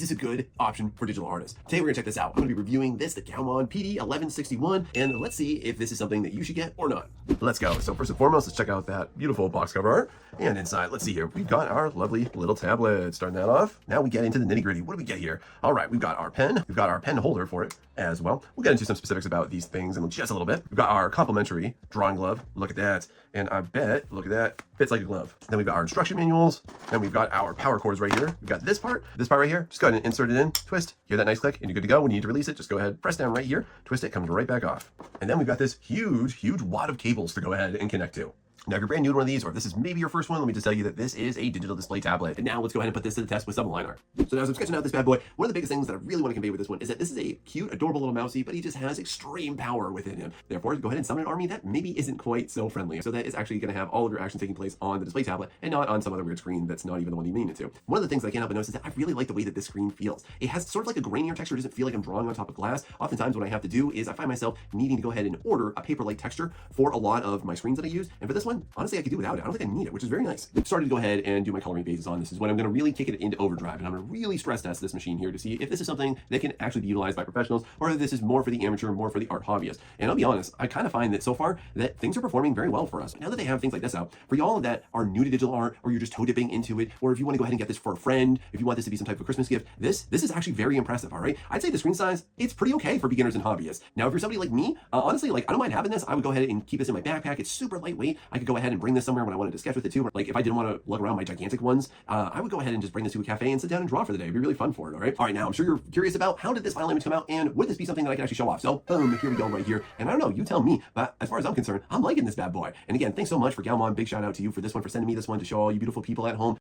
this a good option for digital artists? Today we're gonna check this out. I'm gonna be reviewing this, the GAOMON PD1161, and let's see if this is something that you should get or not. Let's go. So first and foremost, let's check out that beautiful box cover art. And inside, let's see here, we've got our lovely little tablet. Starting that off. Now we get into the nitty gritty. What do we get here? All right, we've got our pen. We've got our pen holder for it as well. We'll get into some specifics about these things in just a little bit. We've got our complimentary drawing glove. Look at that. And I bet, look at that, fits like a glove. Then we've got our instruction manuals. And we've got our power cords right here. We've got this part right here. Just go ahead and insert it in, twist, hear that nice click, and you're good to go. When you need to release it, just go ahead, press down right here, twist it, comes right back off. And then we've got this huge wad of cables to go ahead and connect to. Now, if you're brand new to one of these, or if this is maybe your first one, let me just tell you that this is a digital display tablet. And now let's go ahead and put this to the test with some line art. So now as I'm sketching out this bad boy, one of the biggest things that I really want to convey with this one is that this is a cute, adorable little mousey, but he just has extreme power within him. Therefore, go ahead and summon an army that maybe isn't quite so friendly. So that it's actually going to have all of your action taking place on the display tablet and not on some other weird screen that's not even the one you mean it to. One of the things that I can't help but notice is that I really like the way that this screen feels. It has sort of like a grainier texture. It doesn't feel like I'm drawing on top of glass. Oftentimes what I have to do is I find myself needing to go ahead and order a paper-like texture for a lot of my screens that I use. And for this one, honestly, I could do without it. I don't think I need it, which is very nice. I've started to go ahead and do my coloring phases on this. Is when I'm going to really kick it into overdrive, and I'm going to really stress test this machine here to see if this is something that can actually be utilized by professionals, or if this is more for the amateur, more for the art hobbyist. And I'll be honest, I kind of find that so far that things are performing very well for us. Now that they have things like this out, for y'all that are new to digital art, or you're just toe dipping into it, or if you want to go ahead and get this for a friend, if you want this to be some type of Christmas gift, this is actually very impressive. All right, I'd say the screen size, it's pretty okay for beginners and hobbyists. Now, if you're somebody like me, honestly, like I don't mind having this. I would go ahead and keep this in my backpack. It's super lightweight. I could go ahead and bring this somewhere when I wanted to sketch with it too. Like if I didn't want to look around my gigantic ones, I would go ahead and just bring this to a cafe and sit down and draw for the day. It'd be really fun for it. All right, now I'm sure you're curious about how did this final image come out, and would this be something that I can actually show off? So boom, here we go right here. And I don't know, you tell me, but as far as I'm concerned, I'm liking this bad boy. And again, thanks so much for GAOMON. Big shout out to you for this one, for sending me this one to show all you beautiful people at home.